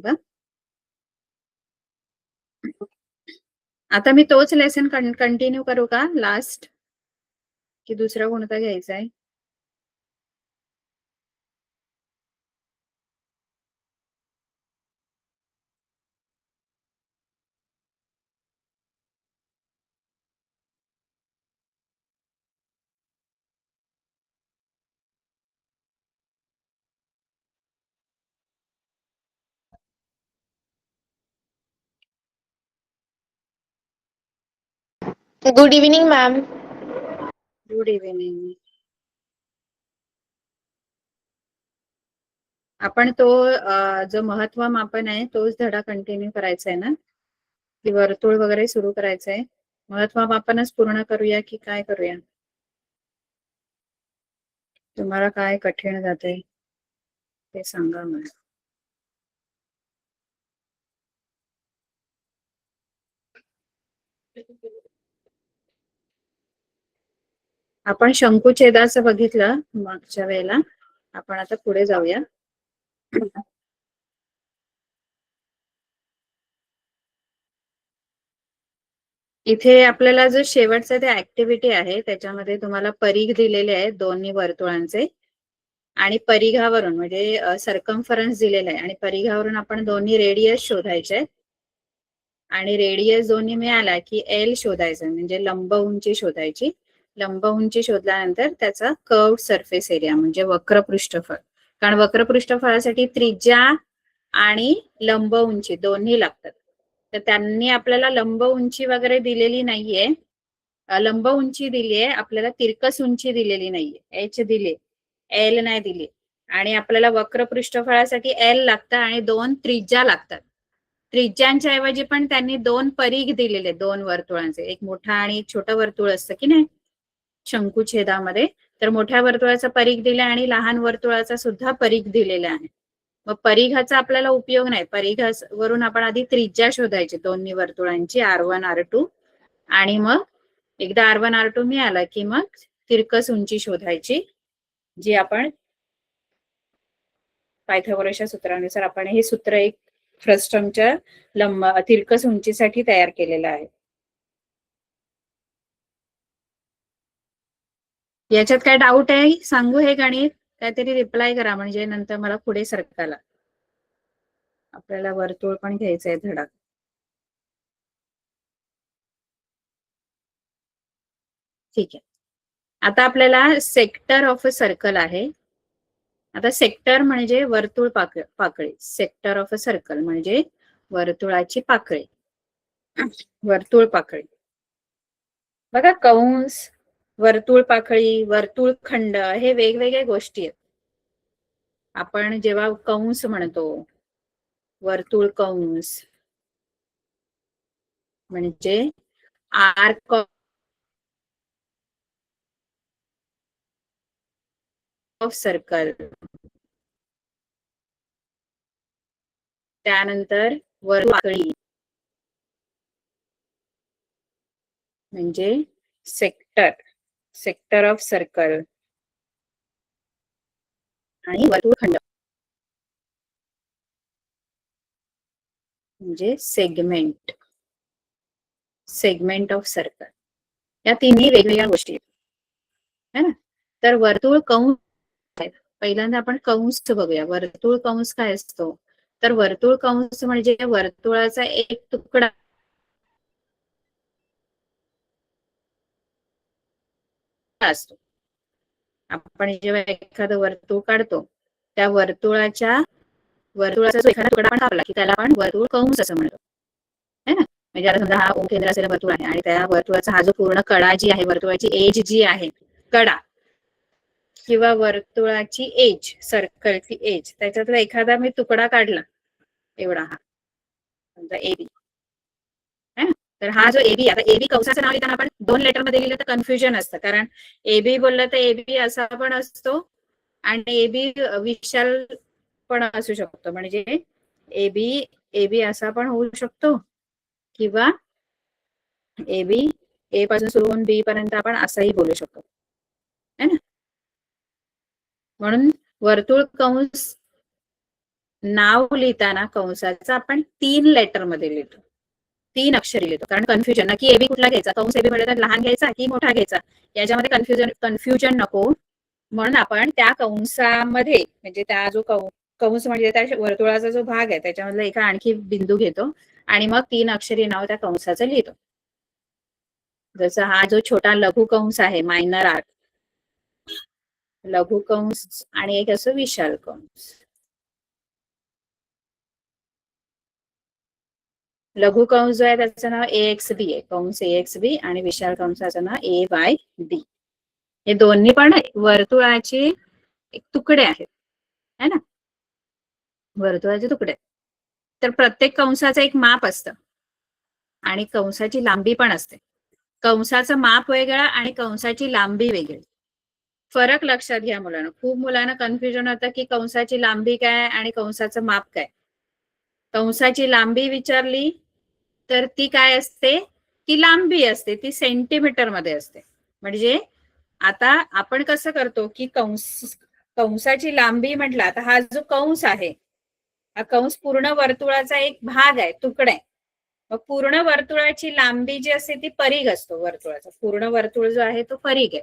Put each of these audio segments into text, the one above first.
का? आता मी तोच लेसन कंटिन्यू करू का लास्ट, की दुसरा कोणता घ्यायचा आहे? Good evening ma'am. Good evening. आपण तो जो महत्व मापन आहे तोच धडा कंटिन्यू करायचा आहे ना, की वर्तुळ वगैरे सुरू करायचं आहे? महत्व मापनच पूर्ण करूया की काय करूया? तुम्हाला काय कठीण जाते ते सांगा मला. आपण शंकुछेदाचं बघितलं मागच्या वेळेला. आपण आता पुढे जाऊया. इथे आपल्याला जो शेवटचा ते ऍक्टिव्हिटी आहे त्याच्यामध्ये तुम्हाला परीघ दिलेले आहेत दोन्ही वर्तुळांचे, आणि परिघावरून म्हणजे सर्कम्फरन्स दिलेला आहे आणि परिघावरून आपण दोन्ही रेडियस शोधायचे, आणि रेडियस दोन्ही मिळाला की एल शोधायचं, म्हणजे लंब उंची शोधायची. लंब उंची शोधल्यानंतर त्याचा कर्व सरफेस एरिया म्हणजे वक्र पृष्ठफळ, कारण वक्र पृष्ठफळासाठी त्रिज्या आणि लंब उंची दोन्ही लागतात. तर त्यांनी आपल्याला लंब उंची वगैरे दिलेली नाहीये, लंब उंची दिलीये आपल्याला, तिरकस उंची दिलेली नाहीये. एच दिले, एल नाही दिली, आणि आपल्याला वक्र पृष्ठफळासाठी एल लागतं आणि दोन त्रिज्या लागतात. त्रिज्यांच्या ऐवजी पण त्यांनी दोन परीघ दिलेले, दोन वर्तुळांचे, एक मोठा आणि एक छोटं वर्तुळ असतं की नाही शंकुछेदामध्ये, तर मोठ्या वर्तुळाचा परीघ दिला आणि लहान वर्तुळाचा सुद्धा परीघ दिलेला आहे. मग परिघाचा आपल्याला उपयोग नाही, परिघावरून आपण आधी त्रिज्या शोधायची दोन्ही वर्तुळांची R1 R2, आणि मग एकदा R1 R2 मिळाला की मग तिरकस उंची शोधायची, जी आपण पायथागोरसच्या सूत्रानुसार आपण हे सूत्र एक फ्रस्टमच्या तिरकस उंचीसाठी तयार केलेलं आहे. याच्यात काय डाऊट आहे सांगू हे गणित? काहीतरी रिप्लाय करा म्हणजे नंतर मला पुढे सरकायला. आपल्याला वर्तुळ पण घ्यायचंय धडा. ठीक आहे. आता आपल्याला सेक्टर ऑफ अ सर्कल आहे. आता सेक्टर म्हणजे वर्तुळ पाकळी. सेक्टर ऑफ अ सर्कल म्हणजे वर्तुळाची पाकळी. वर्तुळ पाकळी बघा, कंस, वर्तुळ पाकळी, वर्तुळ खंड हे वेगवेगळ्या गोष्टी आहेत. आपण जेव्हा कंस म्हणतो, वर्तुळ कंस म्हणजे आर्क ऑफ सर्कल, त्यानंतर वर्तुळ पाकळी म्हणजे सेक्टर, सेक्टर ऑफ सर्कल, आणि वर्तुळखंड म्हणजे सेगमेंट, सेगमेंट ऑफ सर्कल. या तिन्ही वेगवेगळ्या गोष्टी है ना. तर वर्तुळ कंस, पहिल्यांदा आपण कंस बघूया. वर्तुळ कंस काय असतो? तर वर्तुळ कंस म्हणजे वर्तुळाचा एक तुकडा असतो. आपण जेव्हा एखादं वर्तुळ काढतो त्या वर्तुळाचा जो एखादा तुकडा आपण कापला की त्याला आपण वर्तुळ कंस असं म्हणतो, है ना. म्हणजे आता समजा हा केंद्र असलेला वर्तुळ आहे आणि त्या वर्तुळाचा हा जो पूर्ण कडा जी आहे, वर्तुळाची एज जी आहे, कडा किंवा वर्तुळाची एज, सर्कलची एज, त्याच्यातला एखादा मी तुकडा काढला एवढा, हा समजा एबी, तर हा जो एबी, आता एबी कंसाचं नाव लिहिताना आपण दोन लेटर मध्ये लिहिलं तर कन्फ्युजन असतं, कारण एबी बोललं तर एबी असा पण असतो आणि एबी विशाल पण असू शकतो, म्हणजे एबी एबी असा पण होऊ शकतो, किंवा एबी ए पासून सुरू होऊन बी पर्यंत आपण असंही बोलू शकतो, है ना. म्हणून वर्तुळ कंस नाव लिहिताना कंसाचं आपण 3 लेटर मध्ये लिहितो, 3 अक्षरी लिहितो, कारण कन्फ्युजन ना, की एबी कुठला घ्यायचा, कंस एबी म्हणजे लहान घ्यायचा की मोठा घ्यायचा, याच्यामध्ये कन्फ्युजन नको म्हणून आपण त्या कंसामध्ये म्हणजे त्या जो कंस म्हणजे त्या वर्तुळाचा जो भाग आहे त्याच्यामधला एका आणखी बिंदू घेतो आणि मग 3 अक्षरी नाव त्या कंसाचं लिहितो. जसं हा जो छोटा लघु कंस आहे, मायनर आर, लघु कंस आणि एक असं विशाल कंस. लघु कंस जो आहे त्याचं नाव AXB आहे, कंस AXB, आणि विशाल कंसाचं नाव AYB. हे दोन्ही पण वर्तुळाचे एक तुकडे आहेत, है ना, वर्तुळाचे तुकडे. तर प्रत्येक कंसाचं एक माप असतं आणि कंसाची लांबी पण असते. कंसाचं माप वेगळं आणि कंसाची लांबी वेगळी. फरक लक्षात घ्या मुलांना. खूप मुलांना कन्फ्युजन होतं की कंसाची लांबी काय आणि कंसाचं माप काय. कंसाची लांबी विचारली तर ती काय असते, ती लांबी असते, ती सेंटीमीटर मध्ये असते. म्हणजे आता आपण कसं करतो की कंसाची लांबी म्हटलं, आता हा जो कंस आहे, हा कंस पूर्ण वर्तुळाचा एक भाग आहे, तुकडा आहे. मग पूर्ण वर्तुळाची लांबी जी असते ती परीघ असतो वर्तुळाचा. पूर्ण वर्तुळ जो आहे तो परीघ आहे.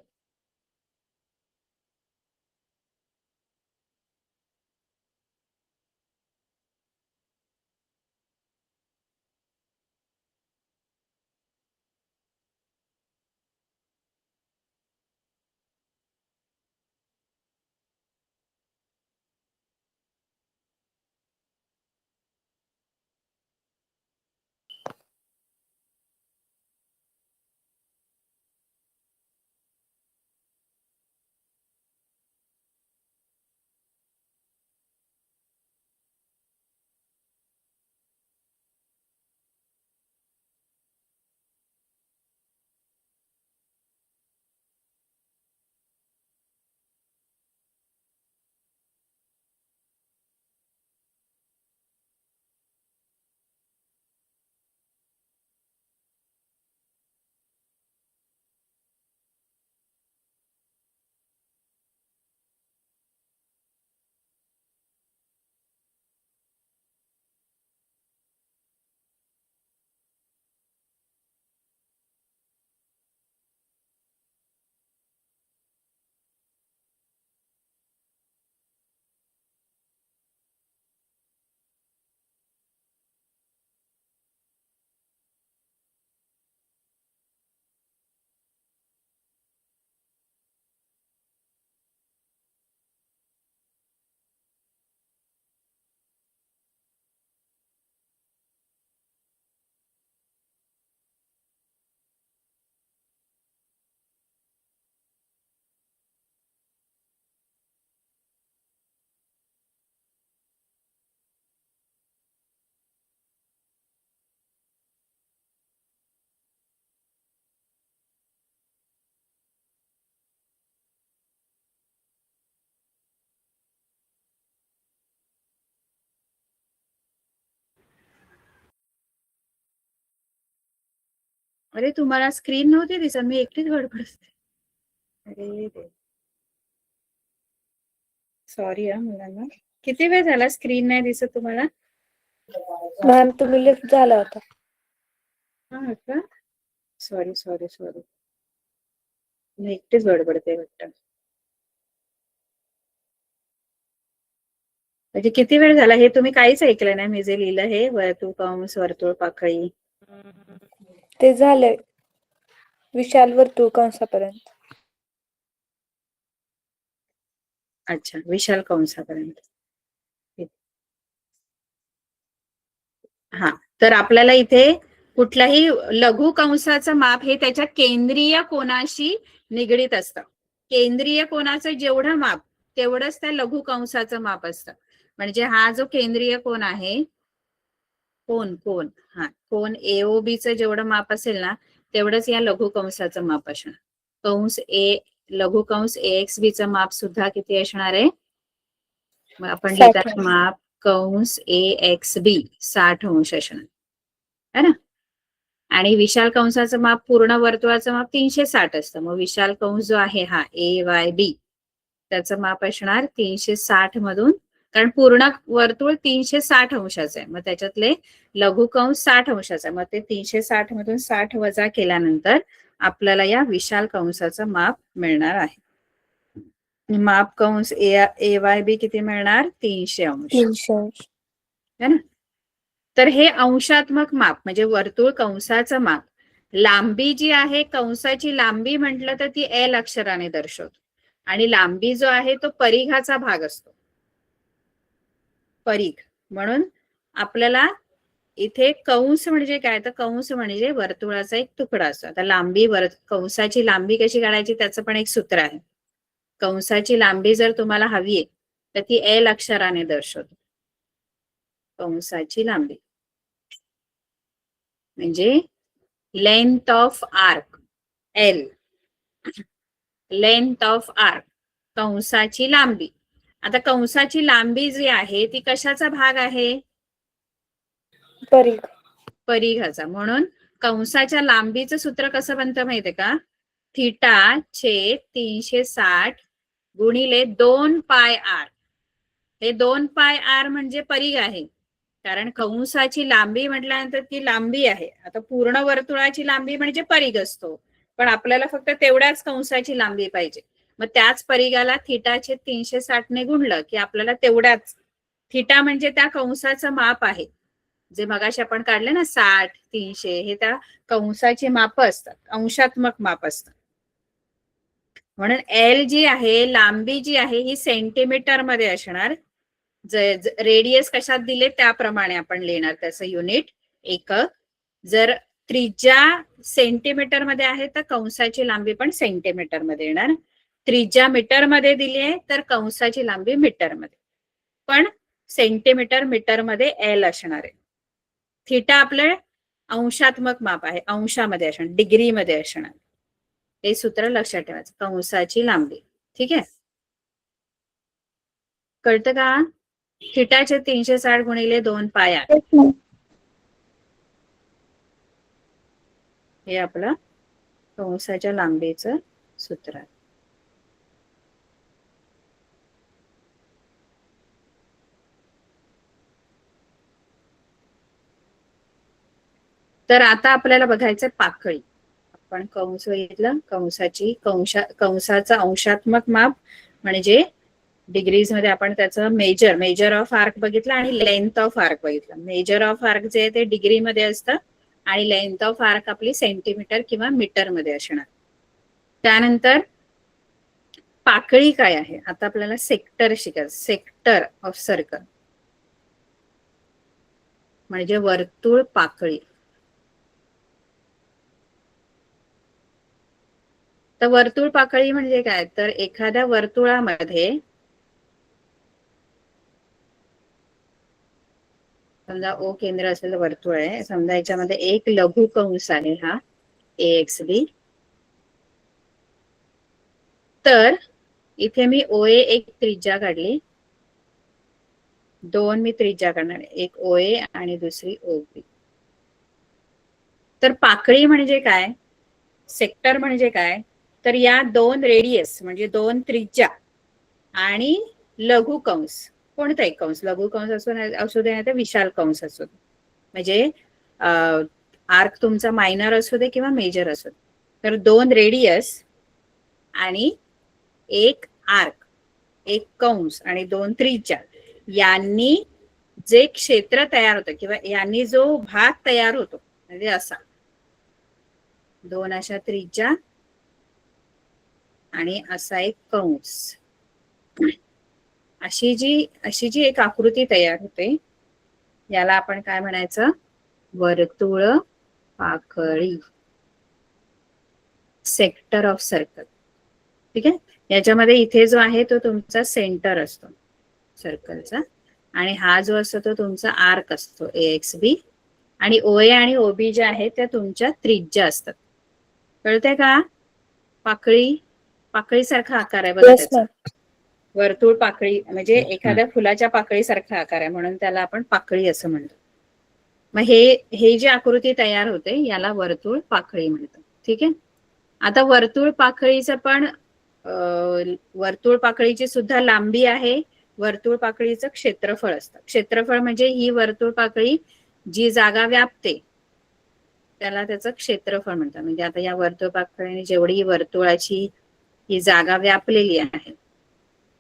अरे तुम्हाला स्क्रीन नव्हती दिसत, मी एकटीच गडबड असते. अरे सॉरी हा मुलांना. किती वेळ झाला स्क्रीन नाही दिसत तुम्हाला? मॅम तुम्ही लिफ्ट झाला होता. हा का, सॉरी सॉरी सॉरी, मी एकटीच गडबडते वाटतं. म्हणजे किती वेळ झाला हे तुम्ही काहीच ऐकलं नाही मी जे लिहिलं हे, वर्तुळ कंस वर्तुळ पाकळी? ते झालंय विशाल वर्तुळ कंसापर्यंत. अच्छा, विशाल कंसापर्यंत. हा, तर आपल्याला इथे कुठल्याही लघु कंसाचं माप हे त्याच्या केंद्रीय कोनाशी निगडीत असतं. केंद्रीय कोनाचं जेवढं माप तेवढंच त्या लघु कंसाचं माप असतं. म्हणजे हा जो केंद्रीय कोन आहे, कोन कोन हा कोन AOB जेवढं माप असेल ना तेवढंच या लघु कंसाचं माप असणार. कंस लघु कंस AXB चं माप सुद्धा किती असणार आहे? मग आपण 60 लिहितात माप कंस AXB 60 अंश असणार है ना. आणि विशाल कंसाचं माप पूर्ण वर्तुळाचं माप 360 असतं. मग विशाल कंस जो आहे हा AYB त्याचं माप असणार 360 मधून कारण पूर्ण वर्तुळ 360 अंशाचं आहे, मग त्याच्यातले लघुकंस 60 अंशाचा आहे, मग ते 360 मधून 60 वजा केल्यानंतर आपल्याला या विशाल कंसाचं माप मिळणार आहे. माप कंस AYB किती मिळणार? 300 अंश. 300 अंश. है ना. तर हे अंशात्मक माप म्हणजे वर्तुळ कंसाचं माप. लांबी जी आहे, कंसाची लांबी म्हटलं तर ती L अक्षराने दर्शवतो, आणि लांबी जो आहे तो परिघाचा भाग असतो, परिघ. म्हणून आपल्याला इथे कंस म्हणजे काय, तर कंस म्हणजे वर्तुळाचा एक तुकडा असतो. आता लांबी कंसाची लांबी कशी काढायची त्याचं पण एक सूत्र आहे. कंसाची लांबी जर तुम्हाला हवी आहे तर ती L अक्षराने दर्शवतो. कंसाची लांबी म्हणजे length of arc, L. Length of arc, कंसाची लांबी. आता कंसाची लांबी जी आहे ती कशाचा भाग आहे? परिघ. परिघाचा. म्हणून कंसाच्या लांबीचं सूत्र कसं बनतं माहितीये का? थिटा छेद 360 गुणिले 2 पाय आर. हे 2 पाय आर म्हणजे परिघ आहे, कारण कंसाची लांबी म्हटल्यानंतर ती लांबी आहे. आता पूर्ण वर्तुळाची लांबी म्हणजे परिघ असतो, पण आपल्याला फक्त तेवढ्याच कंसाची लांबी पाहिजे. मग त्याच परिघाला थिटा छेद 360 ने गुणलं की आपल्याला तेवढ्याच. थिटा म्हणजे त्या कंसाचं माप आहे, जे मगाशी आपण काढले ना 60 300, हे त्या कंसाची माप असतात, अंशात्मक माप असतात. म्हणून L जी आहे, लांबी जी आहे ही सेंटीमीटर मध्ये असणार. रेडियस कशात दिले त्याप्रमाणे आपण लिहिणार त्याचं युनिट, एकक. जर त्रिज्या सेंटीमीटर मध्ये आहे तर कंसाची लांबी पण सेंटीमीटर मध्ये येणार. त्रिज्या मीटर मध्ये दिली आहे तर कंसाची लांबी मीटर मध्ये, पण सेंटीमीटर मीटर मध्ये L असणार आहे. थिटा आपलं अंशात्मक माप आहे, अंशामध्ये असणार, डिग्री मध्ये असणार. हे सूत्र लक्षात ठेवायचं, कंसाची लांबी. ठीक आहे, कळतं का? थिटाचे 360 गुणिले 2 पाय आर, हे आपलं कंसाच्या लांबीचं सूत्र आहे. तर आता आपल्याला बघायचं पाकळी. आपण कंस बघितलं, कंसाचं अंशात्मक माप म्हणजे डिग्रीज मध्ये आपण त्याचं मेजर ऑफ आर्क बघितलं आणि लेंथ ऑफ आर्क बघितलं. मेजर ऑफ आर्क जे आहे ते डिग्री मध्ये असतं आणि लेंथ ऑफ आर्क आपली सेंटीमीटर किंवा मीटर मध्ये असणार. त्यानंतर पाकळी काय आहे, आता आपल्याला सेक्टर शिकायचं. सेक्टर ऑफ सर्कल म्हणजे वर्तुळ पाकळी. तर वर्तुळ पाकळी म्हणजे काय, तर एखाद्या वर्तुळामध्ये समजा O केंद्र असलेलं वर्तुळ आहे, समजा याच्यामध्ये एक लघु कंस आहे हा AXB. तर इथे मी OA एक त्रिज्या काढली, 2 मी त्रिज्या काढणार, एक OA आणि दुसरी OB. तर पाकळी म्हणजे काय, सेक्टर म्हणजे काय, तर या 2 रेडियस म्हणजे 2 त्रिज्या आणि लघु कंस, कोणताही कंस, लघु कंस असू दे नाही तर विशाल कंस असू दे, म्हणजे आर्क तुमचा मायनर असू दे किंवा मेजर असू दे. तर 2 रेडियस आणि एक आर्क, एक कंस आणि 2 त्रिज्या यांनी जे क्षेत्र तयार होतं किंवा यांनी जो भाग तयार होतो, म्हणजे असा 2 अशा त्रिज्या आणि असा एक कंस, अशी जी एक आकृती तयार होते याला आपण काय म्हणायचं, वर्तुळ पाकळी, सेक्टर ऑफ सर्कल. ठीक आहे, याच्यामध्ये इथे जो आहे तो तुमचा सेंटर असतो सर्कलचा, आणि हा जो असतो तो तुमचा आर्क असतो AXB, आणि OA आणि OB ज्या आहेत त्या तुमच्या त्रिज्या असतात. कळतंय का? पाकळीसारखा आकार आहे बघा त्याचा. वर्तुळ पाकळी म्हणजे एखाद्या फुलाच्या पाकळीसारखा आकार आहे, म्हणून त्याला आपण पाकळी असं म्हणतो. मग हे जी आकृती तयार होते याला वर्तुळ पाकळी म्हणतात. ठीक आहे, आता वर्तुळ पाकळीचं पण वर्तुळ पाकळीची सुद्धा लांबी आहे वर्तुळ पाकळीचं क्षेत्रफळ असतं. क्षेत्रफळ म्हणजे ही वर्तुळ पाकळी जी जागा व्यापते त्याला त्याचं क्षेत्रफळ म्हणतात. म्हणजे आता या वर्तुळ पाकळीने जेवढी वर्तुळाची ही जागा व्यापलेली आहे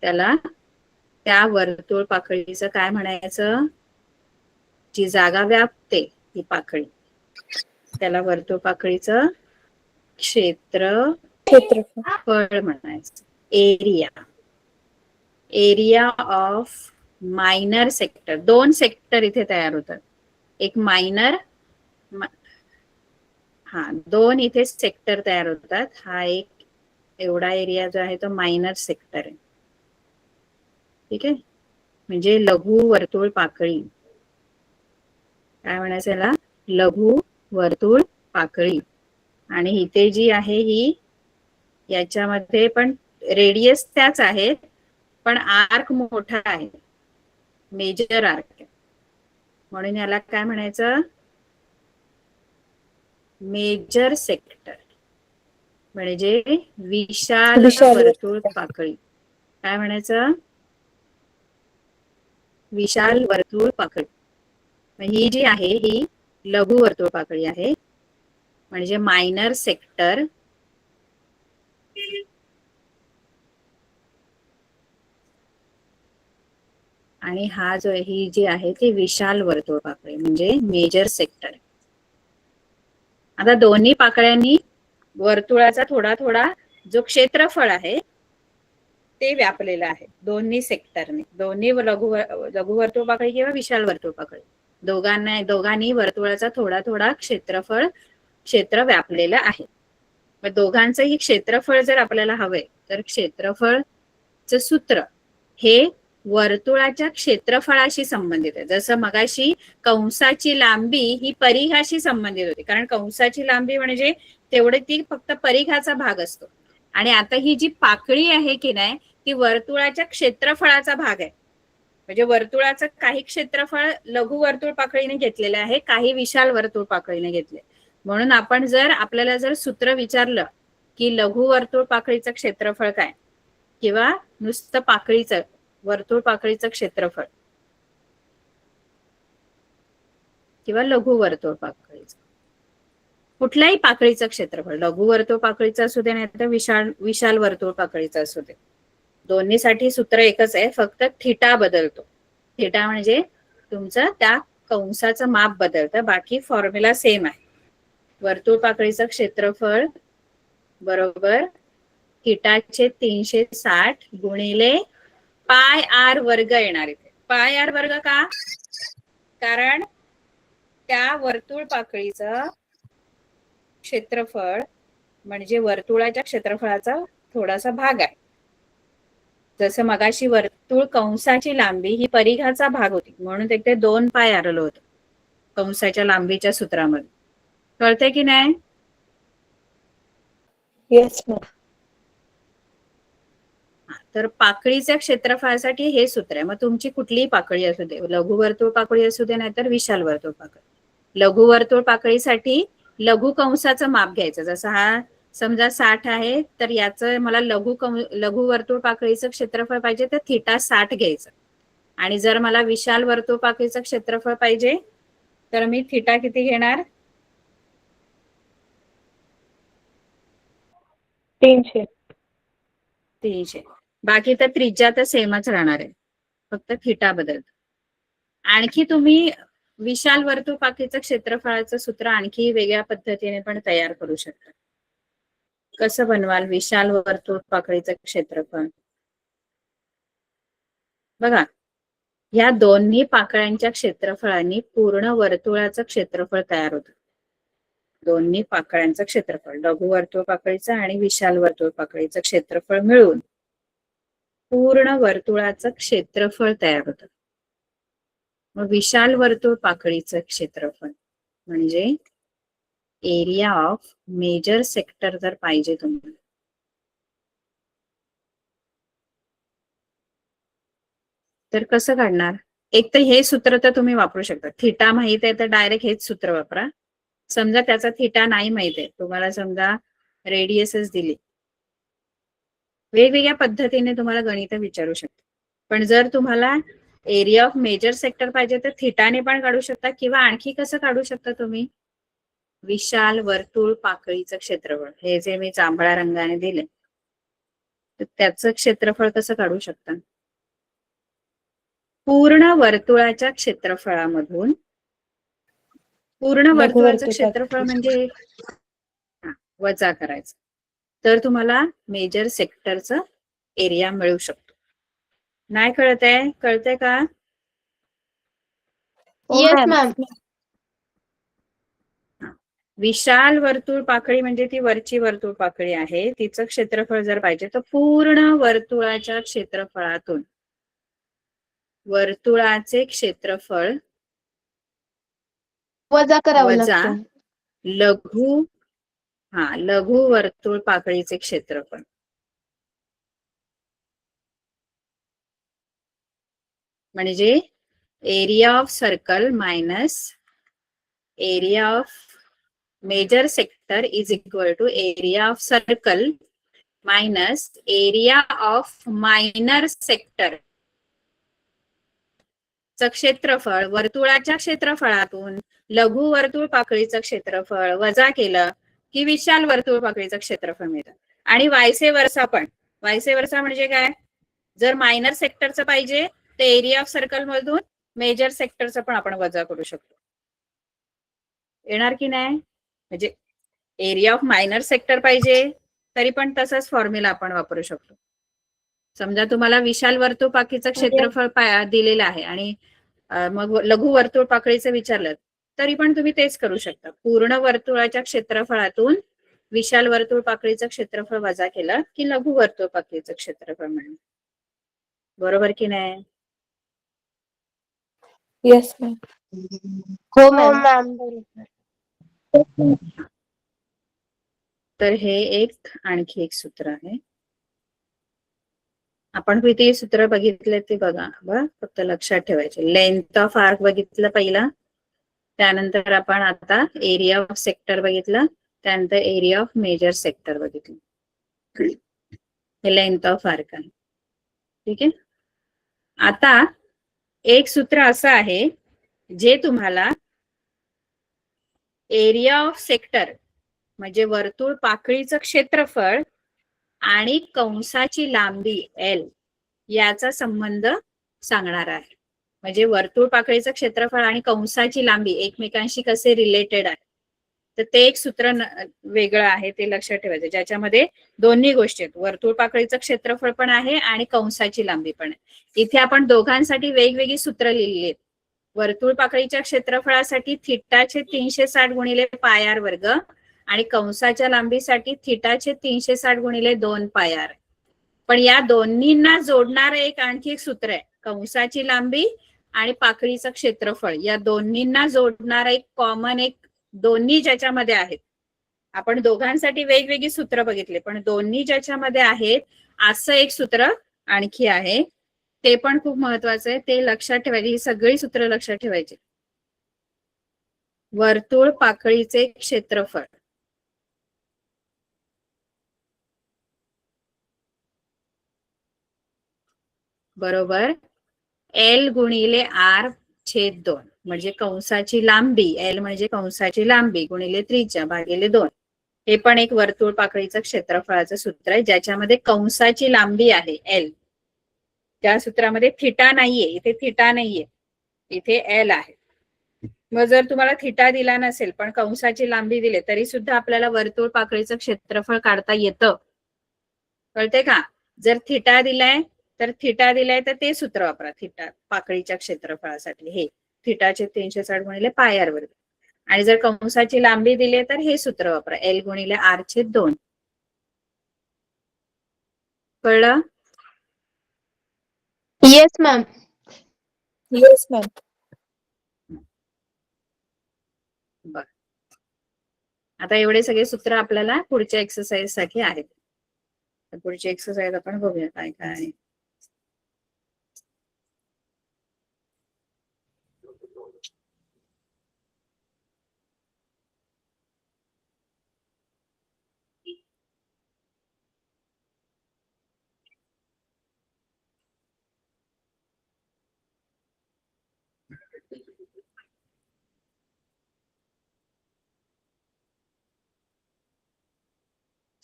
त्याला त्या वर्तुळ पाकळीचं काय म्हणायचं, जी जागा व्यापते ही पाकळी त्याला वर्तुळ पाकळीचं क्षेत्रफळ म्हणायचं. Area of minor sector. दोन सेक्टर इथे तयार होतात. एक मायनर, दोन इथे सेक्टर तयार होतात. हा एक एवढा एरिया जो आहे तो मायनर सेक्टर आहे. ठीक आहे, म्हणजे लघु वर्तुळ पाकळी. काय म्हणायचं याला, लघु वर्तुळ पाकळी. आणि इथे जी आहे ही याच्यामध्ये पण रेडियस त्याच आहेत पण आर्क मोठा आहे, मेजर आर्क. म्हणून याला काय म्हणायचं, मेजर सेक्टर म्हणजे विशाल वर्तुळ पाकळी. काय म्हणायचं, विशाल वर्तुळ पाकळी. ही जी आहे ही लघु वर्तुळ पाकळी आहे, म्हणजे मायनर सेक्टर आणि हा जो ही जी आहे ती विशाल वर्तुळ पाकळी म्हणजे मेजर सेक्टर. आता दोन्ही पाकळ्यांनी वर्तुळाचा थोडा थोडा जो क्षेत्रफळ आहे ते व्यापलेलं आहे दोन्ही सेक्टरने. दोन्ही लघु वर्तुळ पाकळी किंवा विशाल वर्तुळ पाकळी दोघांनी वर्तुळाचा थोडा थोडा क्षेत्र व्यापलेलं आहे. मग दोघांचंही क्षेत्रफळ जर आपल्याला हवंय तर क्षेत्रफळचं सूत्र हे वर्तुळाच्या क्षेत्रफळाशी संबंधित आहे. जसं मगाशी कंसाची लांबी ही परिघाशी संबंधित होती, कारण कंसाची लांबी म्हणजे तेवढे ती फक्त परिघाचा भाग असतो. आणि आता ही जी पाकळी आहे की नाही ती वर्तुळाच्या क्षेत्रफळाचा भाग आहे. म्हणजे वर्तुळाचं काही क्षेत्रफळ लघु वर्तुळ पाकळीने घेतलेलं आहे, काही विशाल वर्तुळ पाकळीने घेतले. म्हणून आपण आपल्याला जर सूत्र विचारलं की लघु वर्तुळ पाकळीचं क्षेत्रफळ काय किंवा नुसतं पाकळीचं वर्तुळ पाकळीचं क्षेत्रफळ किंवा लघु वर्तुळ पाकळीचं कुठल्याही पाकळीचं क्षेत्रफळ, लघु वर्तुळ पाकळीचं असू दे नाही तर विशाल वर्तुळ पाकळीचं असू दे, दोन्हीसाठी सूत्र एकच आहे, फक्त थिटा बदलतो. थिटा म्हणजे तुमचं त्या कंसाचं माप बदलतं, बाकी फॉर्म्युला सेम आहे. वर्तुळ पाकळीचं क्षेत्रफळ बरोबर थिटाचे 360 गुणिले पाय आर वर्ग येणार इथे. पाय आर वर्ग का, कारण त्या वर्तुळ पाकळीचं क्षेत्रफळ म्हणजे वर्तुळाच्या क्षेत्रफळाचा थोडासा भाग आहे. जसं मगाशी वर्तुळ कंसाची लांबी ही परिघाचा भाग होती म्हणून ते 2 पाय आरलं होतं कंसाच्या लांबीच्या सूत्रामध्ये. कळतंय की नाही? Yes ma'am. तर पाकळीच्या क्षेत्रफळासाठी हे सूत्र आहे. मग तुमची कुठलीही पाकळी असू दे, लघु वर्तुळ पाकळी असू दे नाहीतर विशाल वर्तुळ पाकळी. लघु वर्तुळ पाकळीसाठी लघु कंसाचं माप घ्यायचं. जसं हा समजा 60 आहे तर याचं मला लघु वर्तुळ पाकळीचं क्षेत्रफळ पाहिजे तर थिटा 60 घ्यायचं. आणि जर मला विशाल वर्तुळ पाकळीचं क्षेत्रफळ पाहिजे तर मी थिटा किती घेणार, 300. बाकी तर त्रिज्या तर सेमच राहणार आहे, फक्त थिटा बदलत. आणखी तुम्ही विशाल वर्तुळ पाकळीचं क्षेत्रफळाचं सूत्र आणखी वेगळ्या पद्धतीने पण तयार करू शकता. कसं बनवाल विशाल वर्तुळ पाकळीचं क्षेत्रफळ? बघा, या दोन्ही पाकळ्यांच्या क्षेत्रफळांनी पूर्ण वर्तुळाचं क्षेत्रफळ तयार होतं. दोन्ही पाकळ्यांचं क्षेत्रफळ, लघु वर्तुळ पाकळीचं आणि विशाल वर्तुळ पाकळीचं क्षेत्रफळ मिळून पूर्ण वर्तुळाचं क्षेत्रफळ तयार होतं. मग विशाल वर्तुळ पाकळीचं क्षेत्रफळ म्हणजे एरिया ऑफ मेजर सेक्टर जर पाहिजे तुम्हाला तर कसं काढणार? एक तर हे सूत्र तर तुम्ही वापरू शकता. थिटा माहित आहे तर डायरेक्ट हेच सूत्र वापरा. समजा त्याचा थिटा नाही माहित आहे, तुम्हाला समजा रेडियसच दिली, वेगवेगळ्या पद्धतीने तुम्हाला गणित विचारू शकता. पण जर तुम्हाला एरिया ऑफ मेजर सेक्टर पाहिजे तर थिटाने पण काढू शकता, किंवा आणखी कसं काढू शकता तुम्ही, विशाल वर्तुळ पाकळीचं क्षेत्रफळ, हे जे मी जांभळ्या रंगाने दिले तर त्याचं क्षेत्रफळ कसं काढू शकता, पूर्ण वर्तुळाच्या क्षेत्रफळामधून, पूर्ण वर्तुळाचं क्षेत्रफळ म्हणजे वजा करायचं, तर तुम्हाला मेजर सेक्टरचं एरिया मिळू शकतो. नाही कळतंय? कळतंय का? Yes ma'am. विशाल वर्तुळ पाकळी म्हणजे ती वरची वर्तुळ पाकळी आहे, तिचं क्षेत्रफळ जर पाहिजे तर पूर्ण वर्तुळाच्या क्षेत्रफळातून वर्तुळाचे क्षेत्रफळ वजा करावं वजा लागतं. लघु वर्तुळ पाकळीचे क्षेत्रफळ. म्हणजे area of circle minus area of major sector is equal to area of circle minus area of minor sector च क्षेत्रफळ वर्तुळाच्या क्षेत्रफळातून लघु वर्तुळ पाकळीचं क्षेत्रफळ वजा केलं की विशाल वर्तुळ पाकळीचं क्षेत्रफळ मिळतं. आणि वायसे वर्सा पण, वायसे वर्सा म्हणजे काय, जर मायनर सेक्टरचं पाहिजे तर एरिया ऑफ सर्कल मधून मेजर सेक्टरचं पण आपण वजा करू शकतो. येणार की नाही? म्हणजे एरिया ऑफ मायनर सेक्टर पाहिजे तरी पण तसंच फॉर्म्युला आपण वापरू शकतो. समजा तुम्हाला विशाल वर्तुळ पाकळीचं क्षेत्रफळ दिलेलं आहे आणि मग लघु वर्तुळ पाकळीचं विचारलं तरी पण तुम्ही तेच करू शकता. पूर्ण वर्तुळाच्या क्षेत्रफळातून विशाल वर्तुळ पाकळीचं क्षेत्रफळ वजा केलं की लघु वर्तुळ पाकळीचं क्षेत्रफळ मिळेल. बरोबर की नाही? Yes ma'am. हो मॅम. तर हे आणखी एक सूत्र आहे. आपण किती सूत्र बघितले ते बघा, फक्त लक्षात ठेवायचे. लेंथ ऑफ आर्क बघितलं पहिला, त्यानंतर आपण आता एरिया ऑफ सेक्टर बघितलं, त्यानंतर एरिया ऑफ मेजर सेक्टर बघितलं. हे लेंथ ऑफ आर्क आहे. ठीक आहे. आता एक सूत्र असं आहे जे तुम्हाला एरिया ऑफ सेक्टर म्हणजे वर्तुळ पाकळीचं क्षेत्रफळ आणि कंसाची लांबी L याचा संबंध सांगणार आहे. म्हणजे वर्तुळ पाकळीचं क्षेत्रफळ आणि कंसाची लांबी एकमेकांशी कसे रिलेटेड आहे, तर ते एक सूत्र वेगळं आहे, ते लक्षात ठेवायचं, ज्याच्यामध्ये दोन्ही गोष्टी आहेत, वर्तुळ पाकळीचं क्षेत्रफळ पण आहे आणि कंसाची लांबी पण आहे. इथे आपण दोघांसाठी वेगवेगळी सूत्र लिहिली आहेत. वर्तुळ पाकळीच्या क्षेत्रफळासाठी थिटाचे 360 गुणिले पाय आर वर्ग आणि कंसाच्या लांबीसाठी थिटाचे 360 गुणिले 2 पाय आर. पण या दोन्हींना जोडणारं एक आणखी एक सूत्र आहे, कंसाची लांबी आणि पाकळीचं क्षेत्रफळ या दोन्हींना जोडणारं एक कॉमन, एक दोन्ही ज्याच्यामध्ये आहेत, आपण दोघांसाठी वेगवेगळी सूत्र बघितले पण दोन्ही ज्याच्यामध्ये आहेत असं एक सूत्र आणखी आहे, ते पण खूप महत्वाचं आहे, ते लक्षात ठेवायचे. ही सगळी सूत्र लक्षात ठेवायची. वर्तुळ पाकळीचे क्षेत्रफळ बरोबर L गुणिले R छेद 2, म्हणजे कंसाची लांबी, L म्हणजे कंसाची लांबी गुणिले त्रिज्या भागिले 2. हे पण एक वर्तुळ पाकळीचं क्षेत्रफळाचं सूत्र आहे, ज्याच्यामध्ये कंसाची लांबी आहे L. त्या सूत्रामध्ये थिटा नाहीये, इथे थिटा नाहीये, इथे L आहे. मग जर तुम्हाला थिटा दिला नसेल पण कंसाची लांबी दिली तरी सुद्धा आपल्याला वर्तुळ पाकळीचं क्षेत्रफळ काढता येतं. कळते का? जर थिटा दिलाय तर ते सूत्र वापरा थिटा पाकळीच्या क्षेत्रफळासाठी, हे थिटाचे 360 गुणिले पाय आर वर्ग. आणि जर कंसाची लांबी दिली तर हे सूत्र वापरा, L गुणिले R छेद 2. कळलं? Yes ma'am. Yes ma'am. बर, आता एवढे सगळे सूत्र आपल्याला पुढच्या एक्सरसाइज साठी आहेत. पुढची एक्सरसाइज आपण बघूया काय काय आहे.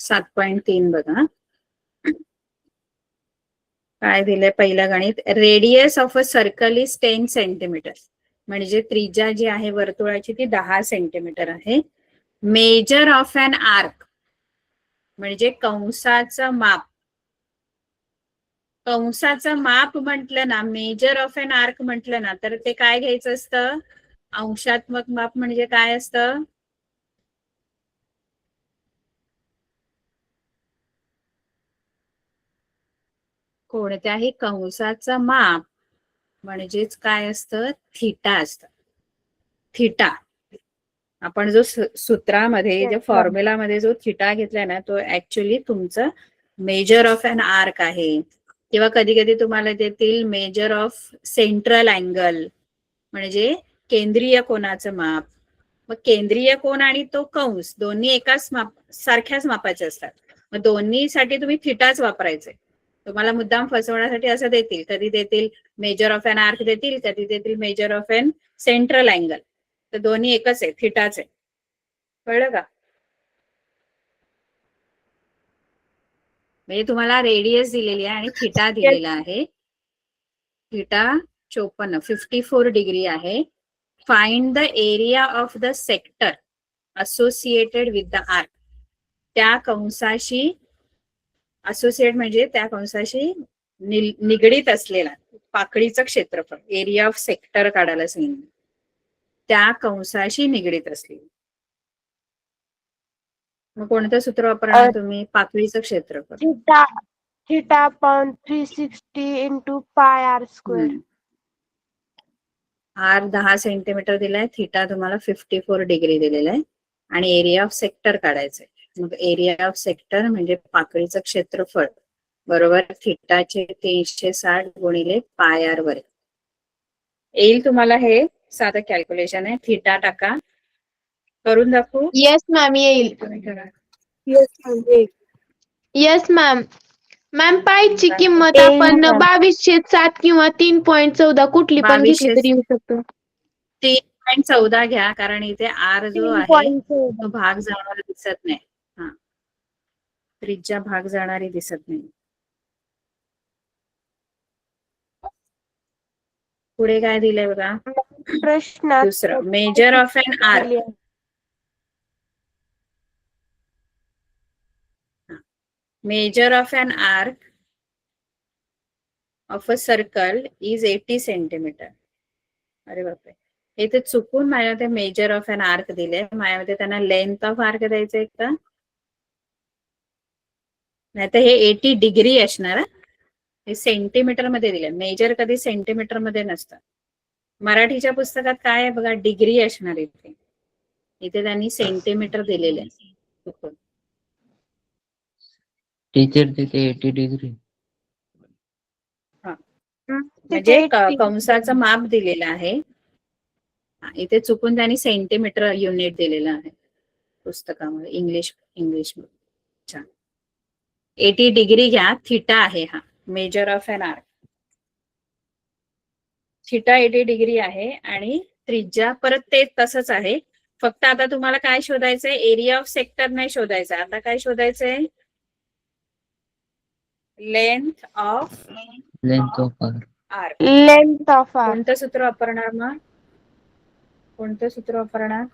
7.3 बघा. काय दिलंय पहिलं गणित. Radius of a circle is 10 centimetre. म्हणजे त्रिज्या जी आहे वर्तुळाची ती 10 सेंटीमीटर आहे. मेजर ऑफ अन आर्क म्हणजे कंसाचं माप. कंसाचं माप म्हटलं ना, मेजर ऑफ अन आर्क म्हटलं ना, तर ते काय घ्यायचं असतं. अंशात्मक माप म्हणजे काय असतं. कोणत्याही कंसाचं माप म्हणजेच काय असतं, थिटा असतं. थिटा. आपण जो सूत्रामध्ये जो फॉर्म्युलामध्ये जो थिटा घेतलाय ना, तो ऍक्च्युली तुमचं मेजर ऑफ अन आर्क आहे. किंवा कधी कधी तुम्हाला देतील मेजर ऑफ सेंट्रल अँगल म्हणजे केंद्रीय कोनाचं माप. मग केंद्रीय कोन आणि तो कंस दोन्ही एकाच सारख्याच मापाचे असतात. मग दोन्हीसाठी तुम्ही थिटाच वापरायचे. तुम्हाला मुद्दाम फसवण्यासाठी असं देतील. कधी देतील मेजर ऑफ अन आर्क देतील, कधी देतील measure of an central angle. तर दोन्ही एकच आहे, थिटाच आहे. कळलं का. म्हणजे तुम्हाला रेडियस दिलेली आहे आणि थिटा दिलेला आहे. थिटा 54 डिग्री आहे. Find the area of the sector associated with the arc. त्या कंसाशी असोसिएट म्हणजे त्या कंसाशी निगडीत असलेला पाकळीचं क्षेत्रफळ. एरिया ऑफ सेक्टर काढायला सांगितलं. त्या कंसाशी निगडीत असलेली. मग कोणतं सूत्र वापरणार तुम्ही. पाकळीचं क्षेत्रफळ. Theta upon 360 into pi r square. R 10 centimetre दिलाय. थिटा तुम्हाला 54 डिग्री दिलेला आहे. आणि एरिया ऑफ सेक्टर काढायचंय. मग एरिया ऑफ सेक्टर म्हणजे पाकळीचं क्षेत्रफळ बरोबर थिटाचे 360 गुणिले पाय आर वर्ग. येईल तुम्हाला. हे साधं कॅल्क्युलेशन आहे. थिटा टाका. करून दाखवू. येस मॅम येईल. Yes ma'am. मॅम पायची किंमत आपण 22/7 किंवा 3.14 कुठली पण घेतली तरी येऊ शकतो. 3.14 घ्या कारण इथे आर जो आहे तो भाग जाणारा दिसत नाही. हा, त्रिज्या भाग जाणारी दिसत नाही. पुढे काय दिलंय बघा. प्रश्न दुसरं measure of an arc. Measure of an arc of a circle is 80 centimetre. अरे बापरे. इथे चुकून माझ्यामध्ये मेजर ऑफ अन आर्क दिले. माझ्यामध्ये त्यांना लेंथ ऑफ आर्क द्यायचंय का. नाही तर हे 80 डिग्री असणार. हे सेंटीमीटर मध्ये दिले. मेजर कधी सेंटीमीटर मध्ये नसतं. मराठीच्या पुस्तकात काय आहे बघा, डिग्री असणार इथे. इथे त्यांनी सेंटीमीटर दिलेले आहे. टीचर तिथे 80 डिग्री. म्हणजे कंसाचं माप दिलेलं आहे. इथे चुकून त्यांनी सेंटीमीटर युनिट दिलेलं आहे पुस्तकामध्ये. इंग्लिश मध्ये. छान. 80 डिग्री घ्या. थिटा आहे हा measure of an arc. Theta 80 degree आहे आणि त्रिज्या परत ते तसंच आहे. फक्त आता तुम्हाला काय शोधायचंय. एरिया ऑफ सेक्टर नाही शोधायचं. आता काय शोधायचंय. Length of arc. Length of arc. कोणतं सूत्र वापरणार मग. कोणतं सूत्र वापरणार.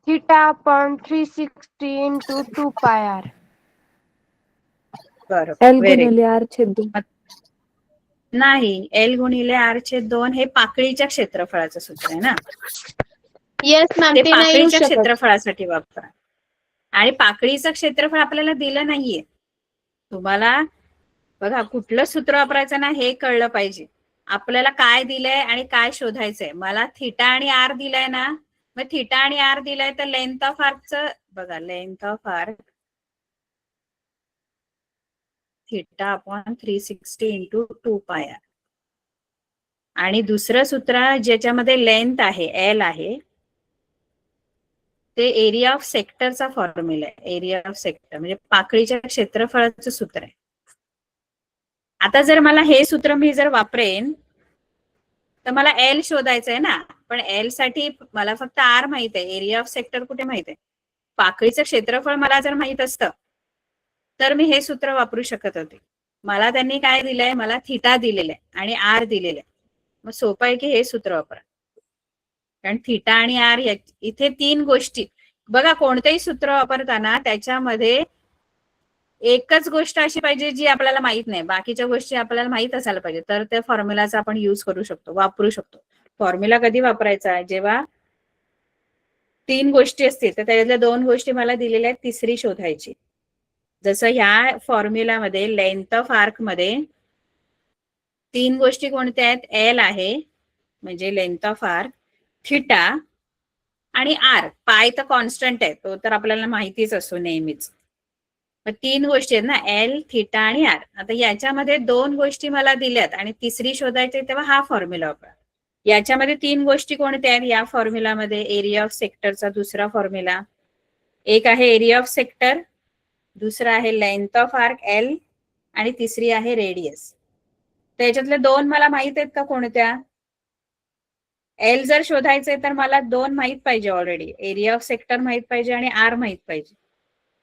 Theta upon 360 into 2 pi r. L गुणिले आर छेद 2. नाही, एल गुणिले आर छेद 2 हे पाकळीच्या क्षेत्रफळाचं सूत्र आहे ना. Yes ma'am. ते ते नाही येऊ पाकळीच्या शकत. क्षेत्रफळासाठी वापरा. आणि पाकळीचं क्षेत्रफळ आपल्याला दिलं नाहीये. तुम्हाला बघा कुठलं सूत्र वापरायचं ना हे कळलं पाहिजे. आपल्याला काय दिलंय आणि काय शोधायचंय. मला थिटा आणि आर दिलाय ना. मग थिटा आणि आर दिलाय तर लेंथ ऑफ आर्कचं बघा. Length of arc theta upon 360 into 2 pi r. आणि दुसरं सूत्र ज्याच्यामध्ये लेंथ आहे एल आहे ते एरिया ऑफ सेक्टरचा फॉर्म्युला आहे. एरिया ऑफ सेक्टर म्हणजे पाकळीच्या क्षेत्रफळाचं सूत्र आहे. आता जर मला हे सूत्र मी जर वापरेन तर मला एल शोधायचं आहे ना. पण एल साठी मला फक्त आर माहित आहे. एरिया ऑफ सेक्टर कुठे माहित आहे. पाकळीचं क्षेत्रफळ मला जर माहित असतं तर मी हे सूत्र वापरू शकत होते. मला त्यांनी काय दिलंय, मला थिटा दिलेलं आहे आणि आर दिलेलं आहे. मग सोपं आहे की हे सूत्र वापरा, कारण थिटा आणि आर इथे तीन गोष्टी बघा. कोणतेही सूत्र वापरताना त्याच्यामध्ये एकच गोष्ट अशी पाहिजे जी आपल्याला माहित नाही, बाकीच्या गोष्टी आपल्याला माहित असायला पाहिजे, तर त्या फॉर्म्युलाचा आपण युज करू शकतो, वापरू शकतो. फॉर्म्युला कधी वापरायचा, जेव्हा तीन गोष्टी असतील तर त्याच्यातल्या दोन गोष्टी मला दिलेल्या आहेत, तिसरी शोधायची. जसं ह्या फॉर्म्युलामध्ये लेंथ ऑफ आर्क मध्ये तीन गोष्टी कोणत्या आहेत, एल आहे म्हणजे लेंथ ऑफ आर्क, थिटा आणि आर. पाय तर कॉन्स्टंट आहे, तो तर आपल्याला माहितीच असतो नेहमीच. मग तीन गोष्टी आहेत ना, एल, थिटा आणि आर. आता याच्यामध्ये दोन गोष्टी मला दिल्यात आणि तिसरी शोधायची, तेव्हा हा फॉर्म्युला वापरा. याच्यामध्ये तीन गोष्टी कोणत्या आहेत या फॉर्म्युलामध्ये, एरिया ऑफ सेक्टरचा दुसरा फॉर्म्युला, एक आहे एरिया ऑफ सेक्टर, दुसरा आहे लेंथ ऑफ आर्क एल आणि तिसरी आहे रेडियस. त्याच्यातले दोन मला माहित आहेत का कोणत्या? एल जर शोधायचे तर मला दोन माहित पाहिजे ऑलरेडी, एरिया ऑफ सेक्टर माहित पाहिजे आणि आर माहित पाहिजे.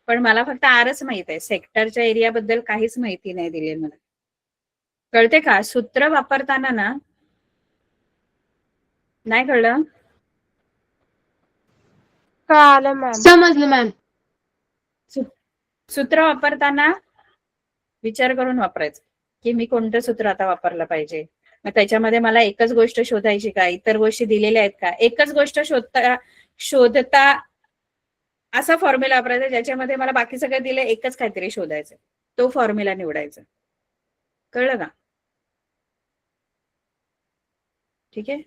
पण मला फक्त आरच माहित आहे, सेक्टरच्या एरिया बद्दल काहीच माहिती नाही दिली मला. कळते का? सूत्र वापरताना ना, नाही कळलं? कळालं मॅम, समजलं मॅम. सूत्र वापरताना विचार करून वापरायचं की मी कोणतं सूत्र आता वापरलं पाहिजे. मग त्याच्यामध्ये मला एकच गोष्ट शोधायची का, इतर गोष्टी दिलेल्या आहेत का? एकच गोष्ट शोधता असा फॉर्म्युला वापरायचा ज्याच्यामध्ये मला बाकी सगळं दिलं, एकच काहीतरी शोधायचं, तो फॉर्म्युला निवडायचा. कळलं का? ठीक आहे.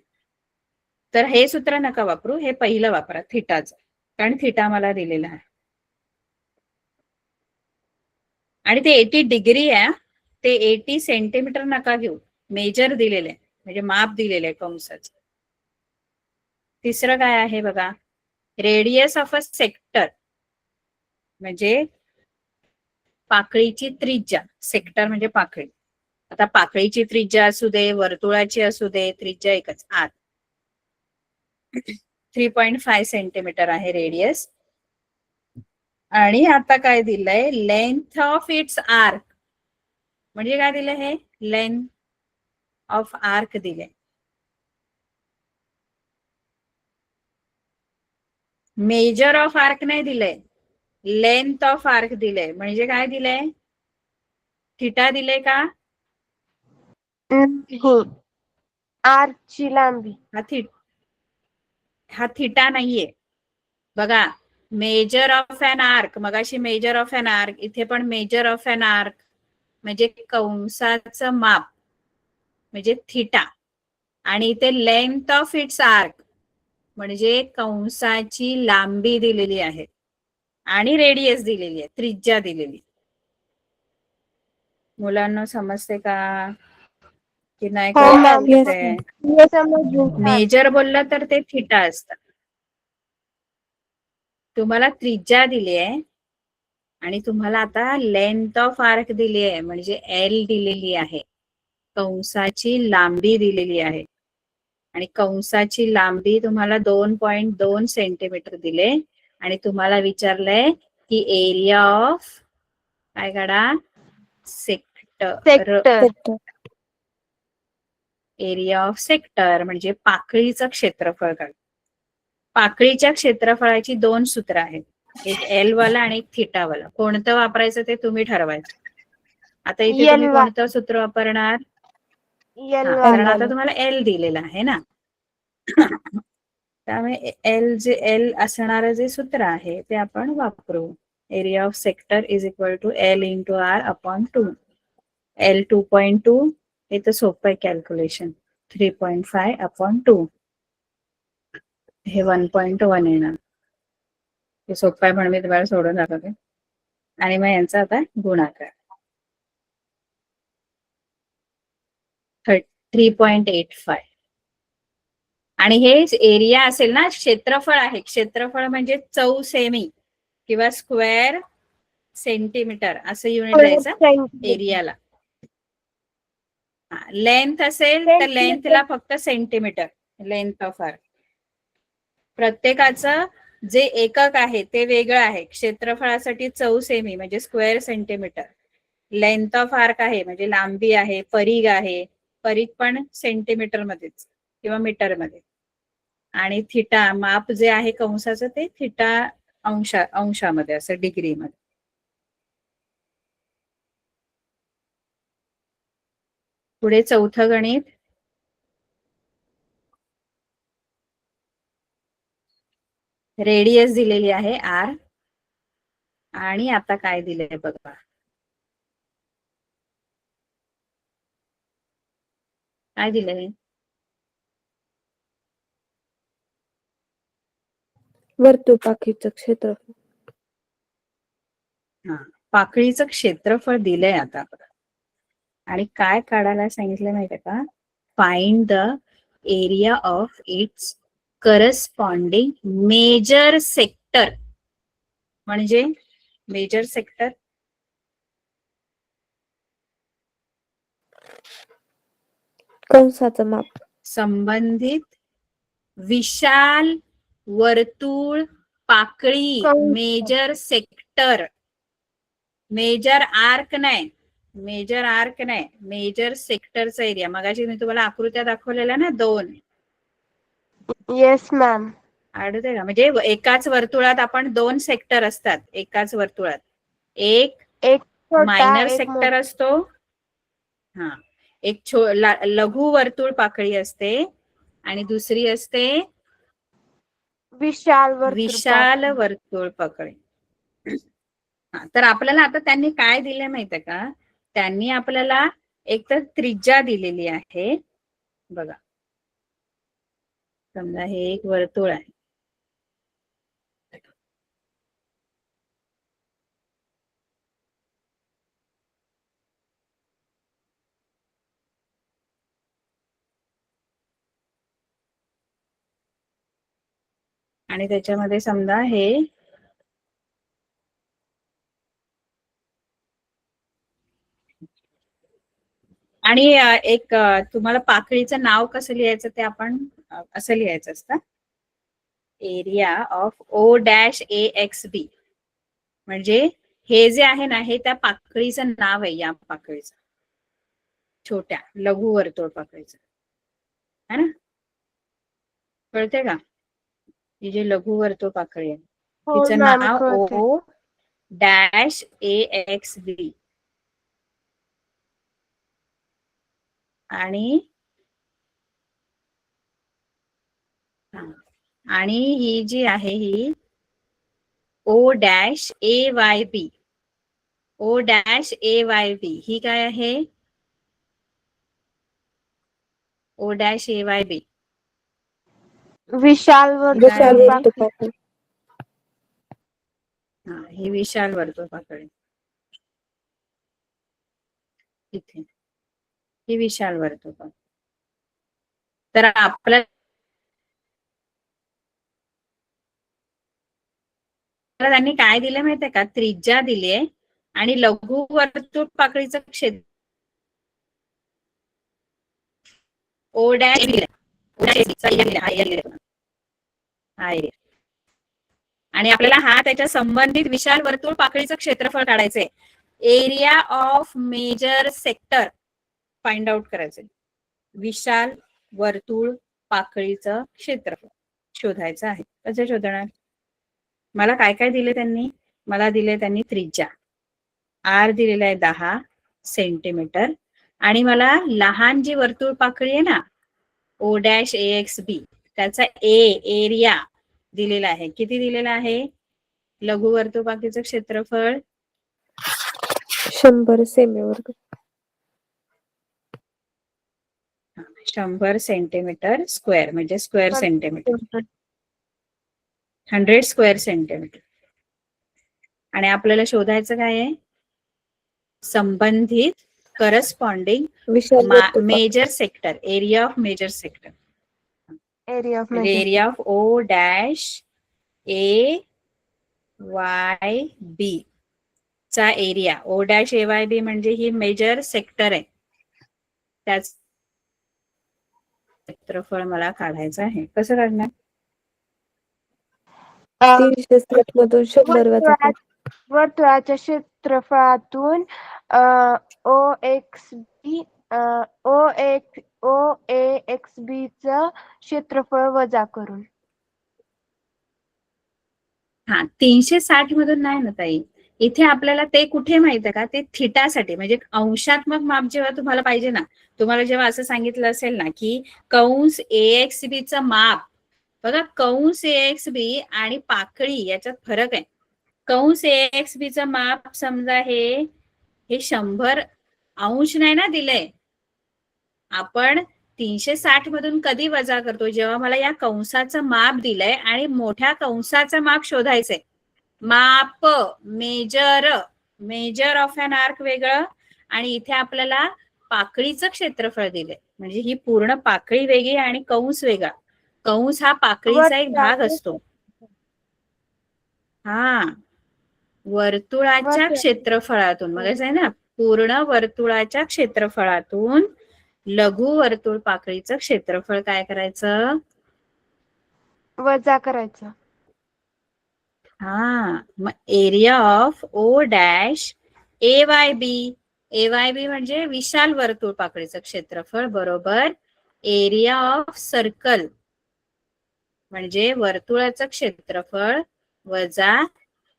तर हे सूत्र नका वापरू, हे पहिलं वापरा थिटाचं, कारण थिटा मला दिलेला आहे आणि ते 80 डिग्री आहे, ते 80 सेंटीमीटर नका घेऊ, मेजर दिलेले म्हणजे माप दिलेले आहे कंसाचं. तिसरं काय आहे बघा, रेडियस ऑफ अ सेक्टर म्हणजे पाकळीची त्रिज्या. सेक्टर म्हणजे पाकळी. आता पाकळीची त्रिज्या असू दे, वर्तुळाची असू दे, त्रिज्या एकच, आत 3.5 सेंटीमीटर आहे रेडियस. आणि आता काय दिलंय, लेंथ ऑफ इट्स आर्क म्हणजे काय दिलंय, हे लेंथ ऑफ आर्क दिले. मेजर ऑफ आर्क नाही दिलंय, लेंथ ऑफ आर्क दिलंय. म्हणजे काय दिलंय, थिटा दिले का? हो, आर्कची लांबी. हा थिटा नाहीये बघा. मेजर ऑफ एन आर्क, मगाशी मेजर ऑफ एन आर्क, इथे पण मेजर ऑफ एन आर्क म्हणजे कंसाचं माप म्हणजे थिटा, आणि इथे लेंथ ऑफ इट्स आर्क म्हणजे कंसाची लांबी दिलेली आहे आणि रेडियस दिलेली आहे, त्रिज्या दिलेली. मुलांना समजते का की नाही? हो मॅम, मेजर बोललं तर ते थिटा असतं. तुम्हाला त्रिज्या दिली आहे आणि तुम्हाला आता लेंथ ऑफ आर्क दिली आहे म्हणजे एल दिलेली आहे, कंसाची लांबी दिलेली आहे आणि कंसाची लांबी तुम्हाला 2.2 सेंटीमीटर दिले आणि तुम्हाला विचारलंय की एरिया ऑफ काय काढा, सेक्टर. एरिया ऑफ सेक्टर म्हणजे पाकळीचं क्षेत्रफळ काढ. पाकळीच्या क्षेत्रफळाची दोन सूत्र आहेत, एक एल वाला आणि एक थिटा वाला. कोणतं वापरायचं ते तुम्ही ठरवायचं. आता इथे तुम्ही कोणतं सूत्र वापरणार? कारण आता तुम्हाला एल दिलेला आहे ना, त्यामुळे एल असणारं जे सूत्र आहे ते आपण वापरू. Area of sector is equal to L into R upon 2. L 2.2, हे तर सोपं आहे कॅल्क्युलेशन. 3.5 अपॉन 2, हे 1.1 येणार. हे सोपं आहे म्हणून मी तुम्हाला सोडून दाखवते. आणि मग यांचा आता गुणाकार 3.85. आणि हे एरिया असेल ना, क्षेत्रफळ आहे. क्षेत्रफळ म्हणजे चौ सेमी किंवा स्क्वेअर सेंटीमीटर असं युनिट द्यायचं एरियाला. लेंथ असेल तर लेंथला फक्त सेंटीमीटर, लेंथ ऑफ आर्क. प्रत्येकाचं जे एकक आहे ते वेगळं आहे. क्षेत्रफळासाठी 4 सेमी म्हणजे square centimetre. Length of arc आहे म्हणजे लांबी आहे. परीघ आहे, परीघ पण सेंटीमीटर मध्येच किंवा मीटर मध्ये. आणि थिटा माप जे आहे कंसाचं ते थिटा अंशामध्ये असं डिग्री मध्ये. पुढे चौथं गणित. रेडियस दिलेली आहे आर. आणि आता काय दिलंय बघा. काय दिलंय? वर्तुळपाकीचं क्षेत्रफळ. हा, पाकळीचं क्षेत्रफळ दिलंय आता. आणि काय काढायला सांगितलं माहितीये का? Find the area of its corresponding major sector. म्हणजे मेजर सेक्टर कंसाचं माप. संबंधित विशाल वर्तुळ पाकळी. कंस. Major sector. मेजर आर्क नाही, मेजर आर्क नाही, मेजर सेक्टरचा एरिया. मगाशी मी तुम्हाला आकृत्या दाखवलेल्या ना 2. Yes ma'am. आठवते का? म्हणजे एकाच वर्तुळात आपण 2 सेक्टर असतात. एकाच वर्तुळात एक एक छोटा मायनर एक सेक्टर असतो. हा, एक लघु वर्तुळ पाकळी असते आणि दुसरी असते विशाल वर्तुळ पाकळी. तर आपल्याला आता त्यांनी काय दिलंय माहितीये का? त्यांनी आपल्याला एक तर त्रिज्या दिलेली आहे बघा. समजा हे एक वर्तुळ आहे. आणि त्याच्यामध्ये समजा हे आणि एक तुम्हाला पाकळीचं नाव कसं लिहायचं ते आपण असं लिहायचं असतं. Area of O dash A X B. म्हणजे हे जे आहे ना हे त्या पाकळीचं नाव आहे. या पाकळीचं छोट्या लघु वर्तुळ पाकळीचं है ना. कळते का? ही जी लघु वर्तुळ पाकळी आहे हो तिचं मॅम नाव कळते. ओ डॅश ए एक्स बी. आणि ही जी आहे ही ओ dash A Y B. O dash A Y बी ही काय आहे? ओ डॅश ए वाय बी विशाल विशाल आहे? वर्तुळपाकी. हा, ही विशाल वर्तुळ पाकळी. इथे ही विशाल वर्तुळ पाकळी. तर आपल्याला त्यांनी काय दिलं माहितीये का? त्रिज्या दिली आहे आणि लघु वर्तुळ पाकळीचं क्षेत्र ओ डॅश आणि आपल्याला हा त्याच्या संबंधित विशाल वर्तुळ पाकळीचं क्षेत्रफळ काढायचंय. Area of major sector find out करायचंय. विशाल वर्तुळ पाकळीचं क्षेत्रफळ शोधायचं आहे. कसं शोधणार? मला काय काय दिले त्यांनी? मला दिले त्यांनी त्रिज्या आर दिलेला आहे 10 सेंटीमीटर. आणि मला लहान जी वर्तुळ पाकळी आहे ना ओ डॅश ए एक्स बी त्याचा एरिया दिलेला आहे. किती दिलेला आहे? लघु वर्तुळ पाकळीचं क्षेत्रफळ 100 सेमी वर्ग. 100 सेंटीमीटर स्क्वेअर म्हणजे स्क्वेअर सेंटीमीटर. 100 square centimetre. आणि आपल्याला शोधायचं काय आहे? संबंधित करस्पॉन्डिंग विशाल वर्तुळ major sector. Area of major sector area of म्हणजे area of O dash A Y B चा area. O dash A Y B म्हणजे ही मेजर सेक्टर आहे. त्याच क्षेत्रफळ मला काढायचं आहे. कसं काढणार? अ, 360 मधून 100 वजा करा. वर्तुळाच्या क्षेत्रफळातून ओ एक्स बी ओ ए एक्स बी च क्षेत्रफळ वजा करून. हा 360 मधून नाही ना ताई. इथे आपल्याला ते कुठे माहितीये का, ते थिटासाठी म्हणजे अंशात्मक माप जेव्हा तुम्हाला पाहिजे ना, तुम्हाला जेव्हा असं सांगितलं असेल ना की कंस AXB चं माप, बघा कंस AXB आणि पाकळी याच्यात फरक आहे. कंस AXB चं माप समजा हे 100 अंश नाही ना दिलंय. आपण 360 मधून कधी वजा करतो, जेव्हा मला या कंसाचं माप दिलंय आणि मोठ्या कंसाचं माप शोधायचंय. माप मेजर ऑफ अन आर्क वेगळं आणि इथे आपल्याला पाकळीचं क्षेत्रफळ दिलंय. म्हणजे ही पूर्ण पाकळी वेगळी आणि कंस वेगळा. कंस हा पाकळीचा एक भाग असतो. हा वर्तुळाच्या क्षेत्रफळातून मग आहे ना, पूर्ण वर्तुळाच्या क्षेत्रफळातून लघु वर्तुळ पाकळीचं क्षेत्रफळ काय करायचं, वजा करायचं. हा मग area of O dash AYB म्हणजे विशाल वर्तुळ पाकळीचं क्षेत्रफळ बरोबर एरिया ऑफ सर्कल म्हणजे वर्तुळाचं क्षेत्रफळ वजा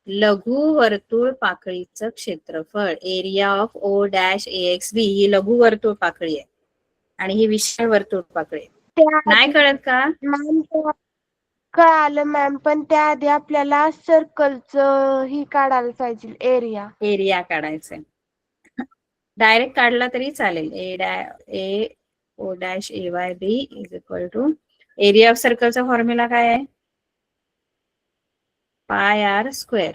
लघु वर्तुळ पाकळीचं क्षेत्रफळ. Area of O dash AXB ही लघु वर्तुळ पाकळी आहे आणि ही विशाल वर्तुळ पाकळी आहे. नाही कळत का? मॅम कळालं मॅम, पण त्याआधी आपल्याला सर्कलचं ही काढायला पाहिजे एरिया काढायचंय. डायरेक्ट काढला तरी चालेल. A O dash AYB is equal to area of सर्कलचा फॉर्म्युला काय आहे, पाय आर स्क्वेअर.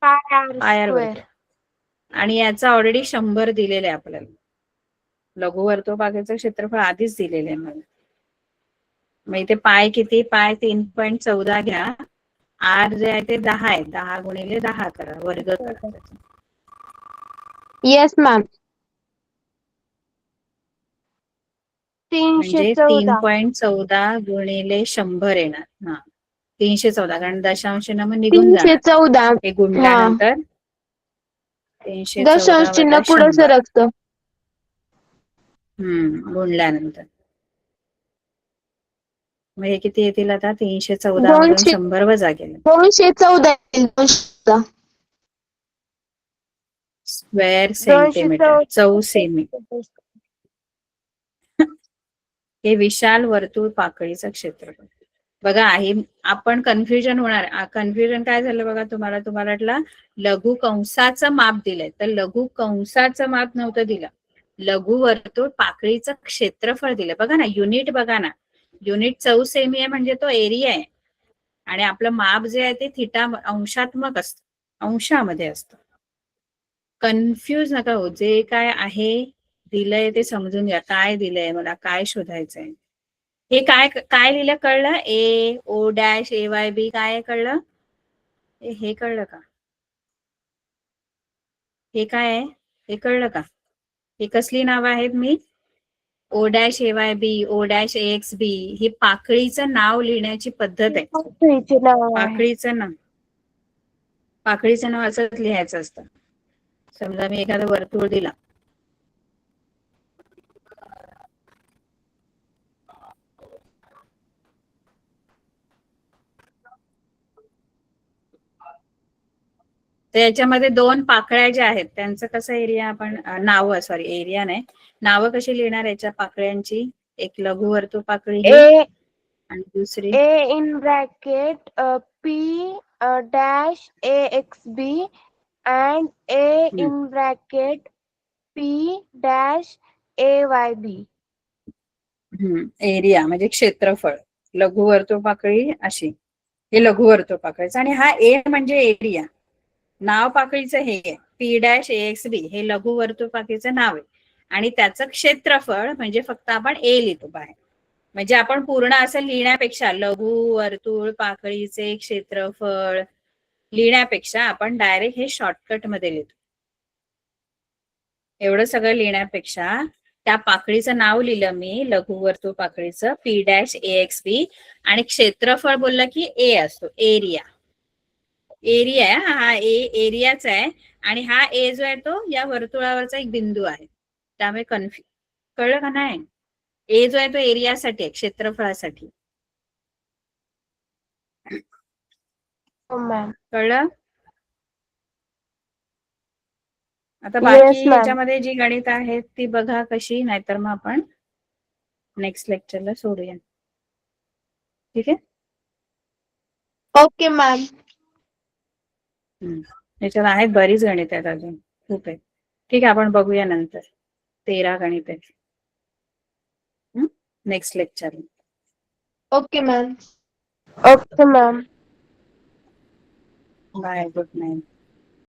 पाय आर वर्ग आणि याचा ऑलरेडी 100 दिलेलं आहे आपल्याला. लघु वर्तुळ पाकळीचं क्षेत्रफळ आधीच दिलेलं आहे मला. मग इथे पाय किती, पाय 3.14 घ्या. आर जे आहे ते 10 आहे. 10 गुणिले 10 करा, वर्ग करा. Yes ma'am. म्हणजे 314. 3.14 गुणिले 100 येणार. हा 314 कारण दशांश मग निघून जाणार. 314. हे गुणल्यानंतर 314 दशांश चिन्ह वजा पुढे 100. सरकतं. गुणल्यानंतर मग हे किती येतील आता, 314 मधून 100 वजा केलं. 214. स्क्वेअर सेंटीमीटर, चौसेमी. हे विशाल वर्तुळ पाकळीचं क्षेत्रफळ. बघा आहे आपण कन्फ्युजन होणार. कन्फ्युजन काय झालं बघा, तुम्हाला वाटलं लघु कंसाचं माप दिलंय, तर लघु कंसाचं माप नव्हतं दिलं. लघु वर्तुळ पाकळीचं क्षेत्रफळ दिलं. बघा ना युनिट, बघा ना युनिट चौसेमी आहे म्हणजे तो एरिया आहे आणि आपलं माप जे आहे ते थिटा अंशात्मक असतं, अंशामध्ये असतं. कन्फ्यूज नका हो. जे काय आहे दिलंय ते समजून घ्या. काय दिलंय मला, काय शोधायचंय. हे काय काय लिहिलं कळलं, ए ओ डॅश AYB काय कळलं, हे कळलं का, हे काय आहे हे कळलं का. हे कसली नावं आहेत, मी ओ डॅश AYB ओ डॅश AXB ही पाकळीचं नाव लिहिण्याची पद्धत आहे. पाकळीचं नाव असंच लिहायचं असतं. समजा मी एखादा वर्तुळ दिला, तर याच्यामध्ये 2 पाकळ्या ज्या आहेत त्यांचं कसं एरिया आपण नावं, सॉरी एरिया नाही, नावं कशी लिहिणार याच्या पाकळ्यांची. एक लघु वर्तुळ पाकळी आणि दुसरी ए इन ब्रॅकेट P डॅश AXB and A in bracket P dash AYB. Area म्हणजे क्षेत्रफळ. लघु वर्तुळ पाकळी अशी, हे लघु वर्तुळ पाकळीचं आणि हा ए म्हणजे एरिया. नाव पाकळीचं हे आहे P डॅश AXB, हे लघु वर्तुळ पाकळीचं नाव आहे आणि त्याचं क्षेत्रफळ म्हणजे फक्त आपण ए लिहितो बाहेर. म्हणजे आपण पूर्ण असं लिहिण्यापेक्षा लघु वर्तुळ पाकळीचे क्षेत्रफळ लिहिण्यापेक्षा आपण डायरेक्ट हे शॉर्टकट मध्ये लिहितो. एवढं सगळं लिहिण्यापेक्षा त्या पाकळीचं नाव लिहिलं मी, लघु वर्तुळ पाकळीचं P डॅश AXB आणि क्षेत्रफळ बोललं की ए असतो, एरिया. एरिया आहे हा एरियाच आहे आणि हा ए जो आहे तो या वर्तुळावरचा एक बिंदू आहे त्यामुळे कळलं का नाही ए जो आहे तो एरियासाठी आहे क्षेत्रफळासाठी हो मॅम. कळलं आता Yes, बाकी ma'am. ह्याच्यामध्ये जी गणित आहेत ती बघा कशी नाहीतर मग आपण नेक्स्ट लेक्चरला सोडूया ठीक आहे ओके मॅम. ह्याच्यात आहेत बरीच गणित आहेत अजून खूप आहेत ठीक आहे आपण बघूया नंतर 13 गणित आहेत next lecture okay ma'am. Okay ma'am. Bye good night